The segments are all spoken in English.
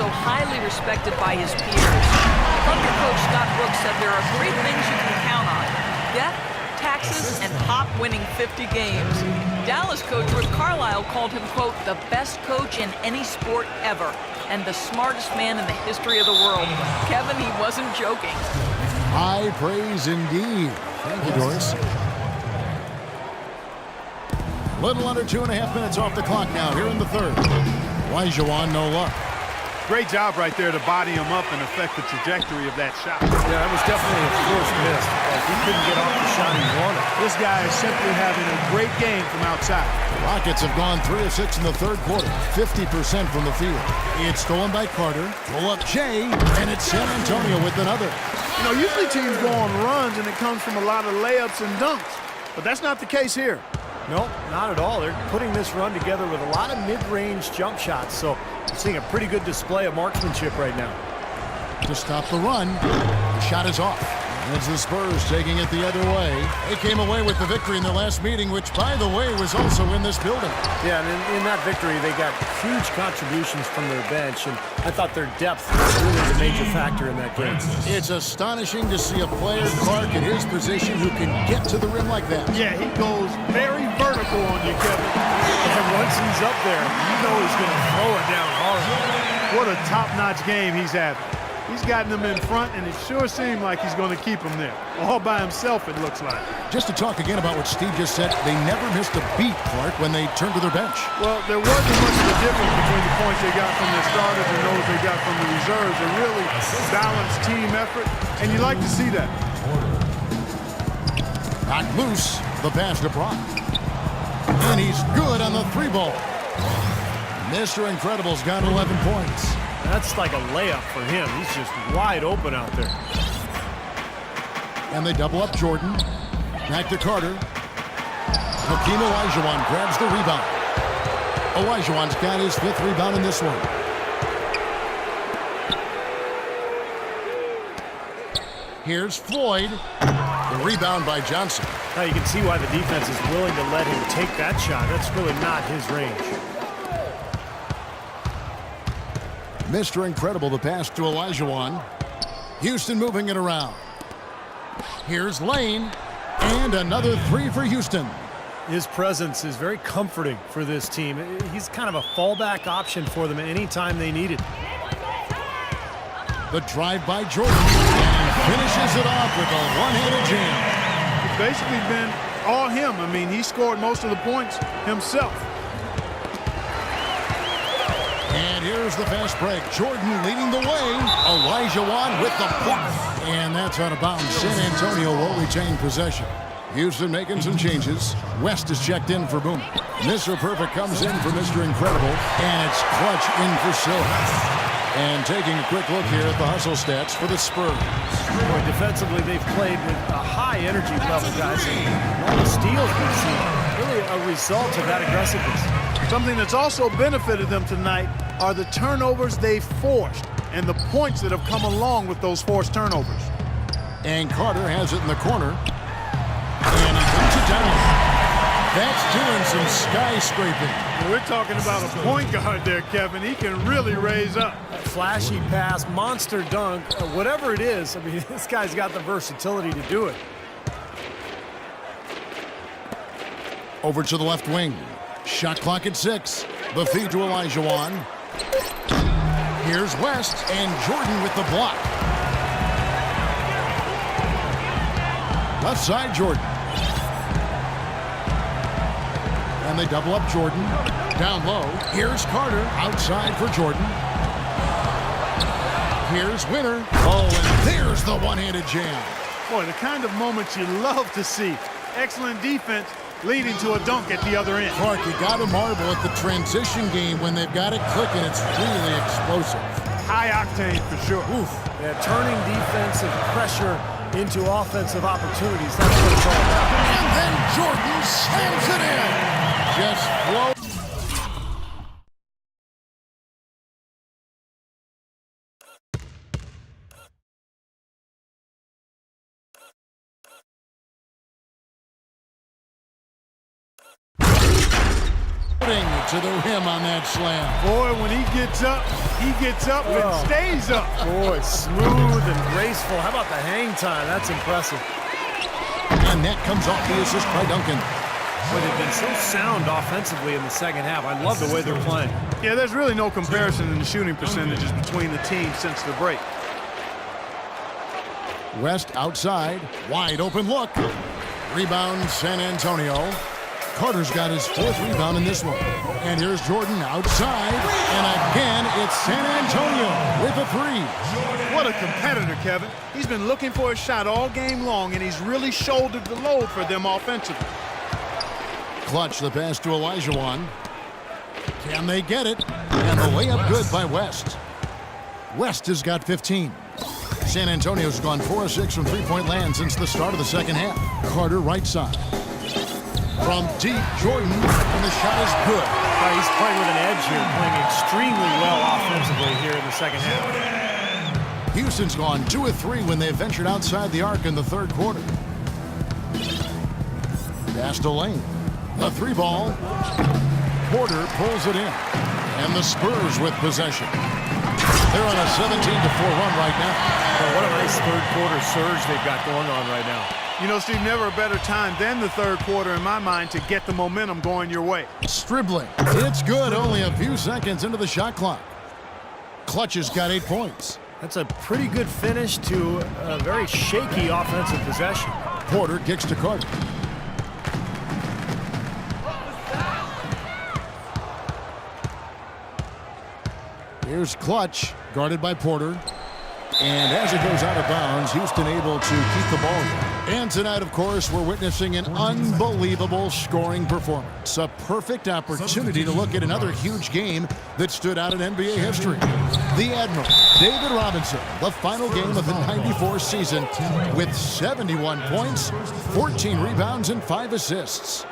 so highly respected by his peers. Thunder coach Scott Brooks said there are three things you can count on: death, taxes, and Pop winning 50 games. Dallas coach Rick Carlisle called him, quote, the best coach in any sport ever and the smartest man in the history of the world. Kevin, he wasn't joking. High praise indeed. Thank you, Doris. Little under 2.5 minutes off the clock now here in the third. Olajuwon, no luck. Great job right there to body him up and affect the trajectory of that shot. Yeah, that was definitely a forced miss. He couldn't get off the shot he wanted. This guy is simply having a great game from outside. Rockets have gone 3 of 6 in the third quarter, 50% from the field. It's stolen by Carter. Pull up Jay, and it's San Antonio with another. You know, usually teams go on runs and it comes from a lot of layups and dunks, but that's not the case here. No, not at all. They're putting this run together with a lot of mid-range jump shots, so we're seeing a pretty good display of marksmanship right now. To stop the run, the shot is off. And it's the Spurs taking it the other way. They came away with the victory in their last meeting, which, by the way, was also in this building. Yeah, and in that victory, they got huge contributions from their bench, and I thought their depth was really the major factor in that game. It's astonishing to see a player, Clark, at his position who can get to the rim like that. Yeah, he goes very vertical on you, Kevin. And once he's up there, you know he's going to throw it down hard. What a top-notch game he's having. He's gotten them in front, and it sure seemed like he's going to keep them there. All by himself, it looks like. Just to talk again about what Steve just said, they never missed a beat, Clark, when they turned to their bench. Well, there wasn't much of a difference between the points they got from their starters and those they got from the reserves. A really balanced team effort, and you like to see that. Knocked loose, the pass to Brock. And he's good on the three-ball. Mr. Incredible's got 11 points. That's like a layup for him. He's just wide open out there. And they double up Jordan. Back to Carter. Hakeem Olajuwon grabs the rebound. Olajuwon's got his 5th rebound in this one. Here's Floyd. The rebound by Johnson. Now you can see why the defense is willing to let him take that shot. That's really not his range. Mr. Incredible, the pass to Olajuwon. Houston moving it around. Here's Lane. And another 3 for Houston. His presence is very comforting for this team. He's kind of a fallback option for them anytime they need it. The drive by Jordan. And finishes it off with a one-handed jam. It's basically been all him. I mean, he scored most of the points himself. And here's the fast break. Jordan leading the way. Olajuwon with the block. And that's out of bounds. San Antonio will retain possession. Houston making some changes. West is checked in for Boom. Mr. Perfect comes in for Mr. Incredible. And it's Clutch in for Silver. And taking a quick look here at the hustle stats for the Spurs. Boy, defensively, they've played with a high energy level, guys. And all the steals we've seen, really a result of that aggressiveness. Something that's also benefited them tonight are the turnovers they've forced and the points that have come along with those forced turnovers. And Carter has it in the corner. And he brings it down. That's doing some skyscraping. We're talking about a point guard there, Kevin. He can really raise up. A flashy pass, monster dunk, whatever it is. I mean, this guy's got the versatility to do it. Over to the left wing. Shot clock at 6. The feed to Olajuwon. Here's West, and Jordan with the block. Left side, Jordan. And they double up Jordan. Down low. Here's Carter. Outside for Jordan. Here's Winner. Oh, and there's the one-handed jam. Boy, the kind of moments you love to see. Excellent defense leading to a dunk at the other end. Clark, you got to marvel at the transition game when they've got it clicking. It's really explosive. High octane for sure. Oof. Yeah, turning defensive pressure into offensive opportunities. That's what it's all about. And then Jordan slams it in. Just flow. to the rim on that slam. Boy, when he gets up and stays up. Boy, smooth and graceful. How about the hang time? That's impressive. And that comes off the assist by Duncan. But they've been so sound offensively in the second half. I love the way they're playing. Yeah, there's really no comparison in the shooting percentages between the teams since the break. West outside, wide open look. Rebound San Antonio. Carter's got his 4th rebound in this one. And here's Jordan outside. And again, it's San Antonio with a 3. What a competitor, Kevin. He's been looking for a shot all game long, and he's really shouldered the load for them offensively. Clutch the pass to Olajuwon. Can they get it? And the layup good by West. West has got 15. San Antonio's gone 4 of 6 from three-point land since the start of the second half. Carter right side. From deep, Jordan, and the shot is good. He's playing with an edge here, playing extremely well offensively here in the second half. Houston's gone 2 of 3 when they ventured outside the arc in the third quarter. Pass to Lane. The 3-ball. Porter pulls it in. And the Spurs with possession. They're on a 17-4 run right now. Well, what a nice third quarter surge they've got going on right now. You know, Steve, never a better time than the third quarter in my mind to get the momentum going your way. Stribbling. It's good. Only a few seconds into the shot clock. Clutch has got 8 points. That's a pretty good finish to a very shaky offensive possession. Porter kicks to Carter. Here's Clutch, guarded by Porter. And as it goes out of bounds, Houston able to keep the ball game. And tonight, of course, we're witnessing an unbelievable scoring performance. A perfect opportunity to look at another huge game that stood out in NBA history. The Admiral, David Robinson, the final game of the '94 season with 71 points, 14 rebounds, and 5 assists.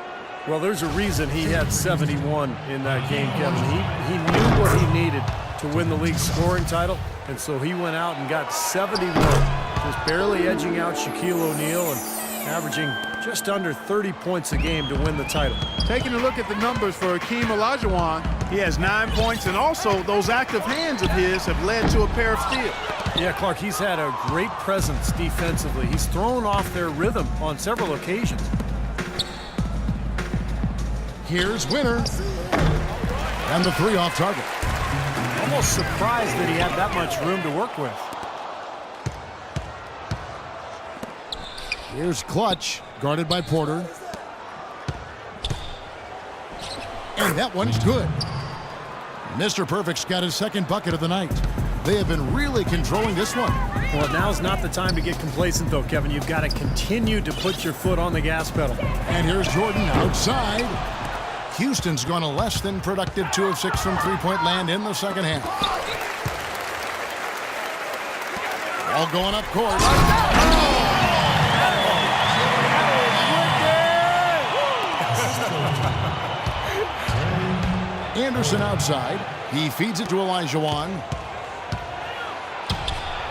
Well, there's a reason he had 71 in that game, Kevin. He knew what he needed to win the league scoring title, and so he went out and got 71, just barely edging out Shaquille O'Neal and averaging just under 30 points a game to win the title. Taking a look at the numbers for Hakeem Olajuwon, he has 9 points, and also those active hands of his have led to a pair of steals. Yeah, Clark, he's had a great presence defensively. He's thrown off their rhythm on several occasions. Here's Winner. And the 3 off target. Almost surprised that he had that much room to work with. Here's Clutch, guarded by Porter. And that one's good. Mr. Perfect's got his 2nd bucket of the night. They have been really controlling this one. Well, now's not the time to get complacent, though, Kevin. You've got to continue to put your foot on the gas pedal. And here's Jordan outside. Houston's gone a less than productive 2 of 6 from three-point land in the second half. All going up court. Anderson outside. He feeds it to Olajuwon.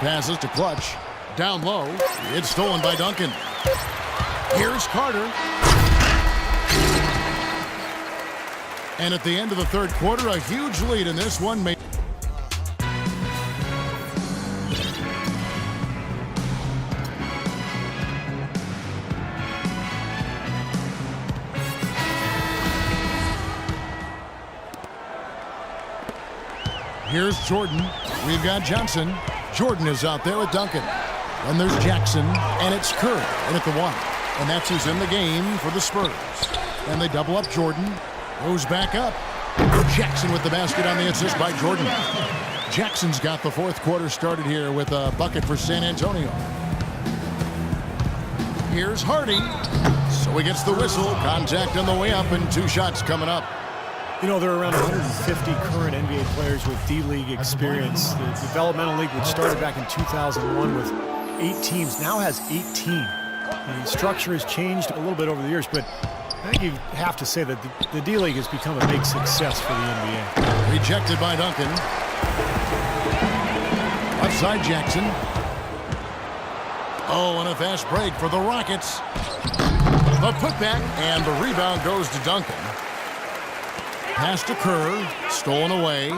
Passes to Clutch. Down low. It's stolen by Duncan. Here's Carter. And at the end of the third quarter, a huge lead in this one. Here's Jordan. We've got Johnson. Jordan is out there with Duncan. And there's Jackson, and it's Curry in at the 1. And that's who's in the game for the Spurs. And they double up Jordan. Goes back up. Jackson with the basket on the assist by Jordan. Jackson's got the fourth quarter started here with a bucket for San Antonio. Here's Hardy. So he gets the whistle. Contact on the way up and 2 shots coming up. You know, there are around 150 current NBA players with D-League experience. The developmental league, which started back in 2001 with 8 teams, now has 18. The structure has changed a little bit over the years, but I think you have to say that the D-League has become a big success for the NBA. Rejected by Duncan. Outside Jackson. Oh, and a fast break for the Rockets. The putback, and the rebound goes to Duncan. Pass to Kerr. Stolen away.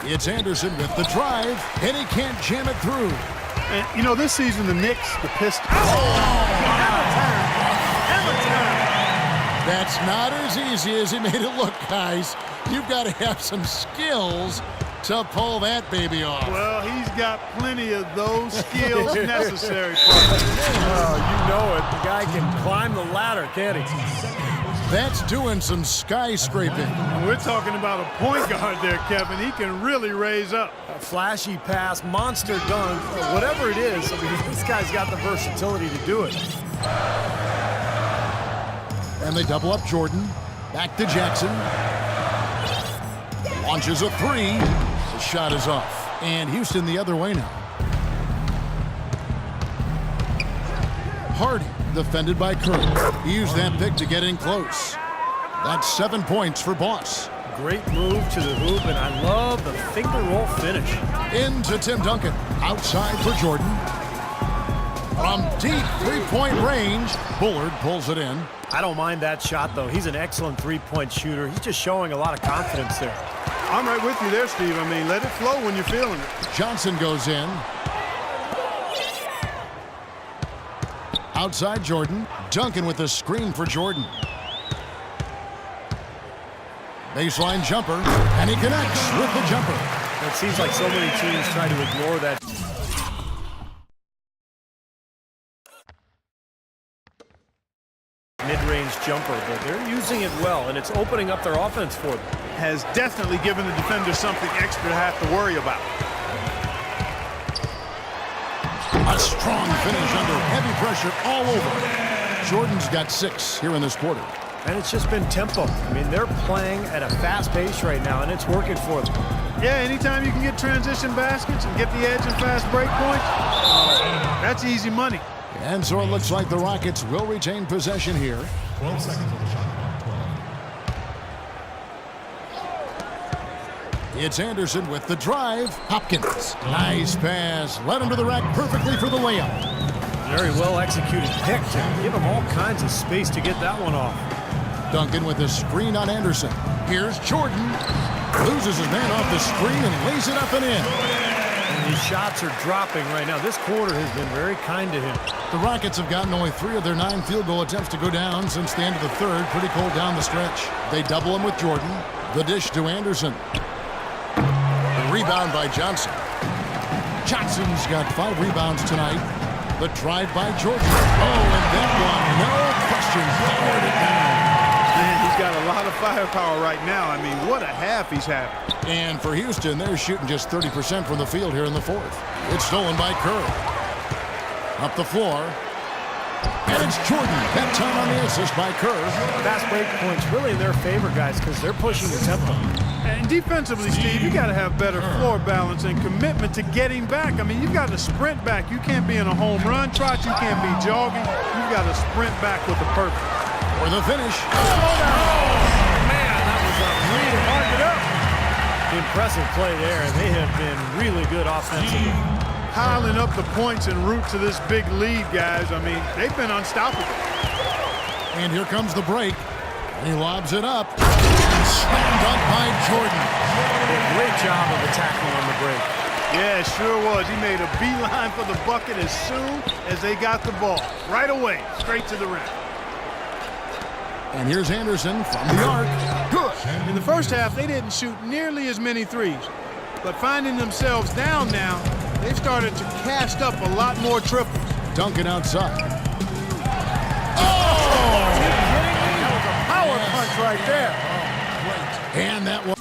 It's Anderson with the drive, and he can't jam it through. And, you know, this season, the Knicks, the Pistons. That's not as easy as he made it look, guys. You've got to have some skills to pull that baby off. Well, he's got plenty of those skills necessary for it. Oh, you know it. The guy can climb the ladder, can't he? That's doing some skyscraping. And we're talking about a point guard there, Kevin. He can really raise up. A flashy pass, monster dunk, whatever it is. I mean, this guy's got the versatility to do it. And they double up Jordan. Back to Jackson. Launches a three. The shot is off. And Houston the other way now. Hardy defended by Kerr. He used that pick to get in close. That's 7 points for Boss. Great move to the hoop, and I love the finger roll finish. Into Tim Duncan. Outside for Jordan. From deep three-point range, Bullard pulls it in. I don't mind that shot, though. He's an excellent three-point shooter. He's just showing a lot of confidence there. I'm right with you there, Steve. I mean, let it flow when you're feeling it. Johnson goes in. Outside Jordan. Duncan with the screen for Jordan. Baseline jumper, and he connects with the jumper. It seems like so many teams try to ignore that. Mid-range jumper, but they're using it well, and it's opening up their offense for them. Has definitely given the defender something extra to have to worry about. A strong finish under heavy pressure all over. Jordan's got 6 here in this quarter. And it's just been tempo. I mean, they're playing at a fast pace right now, and it's working for them. Yeah, anytime you can get transition baskets and get the edge and fast break points, that's easy money. And so it looks like the Rockets will retain possession here. 12 seconds on the shot. It's Anderson with the drive. Hopkins. Nice pass. Led him to the rack perfectly for the layup. Very well executed pick to give him all kinds of space to get that one off. Duncan with a screen on Anderson. Here's Jordan. Loses his man off the screen and lays it up and in. And his shots are dropping right now. This quarter has been very kind to him. The Rockets have gotten only 3 of their 9 field goal attempts to go down since the end of the third. Pretty cold down the stretch. They double him with Jordan. The dish to Anderson. The rebound by Johnson. Johnson's got 5 rebounds tonight. The drive by Jordan. Oh, and that one, no question, powered it down. Man, he's got a lot of firepower right now. I mean, what a half he's having. And for Houston, they're shooting just 30% from the field here in the fourth. It's stolen by Kerr. Up the floor. And it's Jordan. That time on the assist by Kerr. Fast break points really in their favor, guys, because they're pushing the tempo. And defensively, Steve, you got to have better floor balance and commitment to getting back. I mean, you've got to sprint back. You can't be in a home run trot. You can't be jogging. You've got to sprint back with the purpose. For the finish. Man, that was a really mark it up. Impressive play there, and they have been really good offensively. Piling up the points en route to this big lead, guys. I mean, they've been unstoppable. And here comes the break. He lobs it up. And slammed up by Jordan. Great job of attacking on the break. Yeah, sure was. He made a beeline for the bucket as soon as they got the ball. Right away, straight to the rim. And here's Anderson from the arc. Good. In the first half, they didn't shoot nearly as many threes. But finding themselves down now, they've started to cast up a lot more triples. Duncan outside. Oh! Are you kidding me? That was a power punch right there. And that was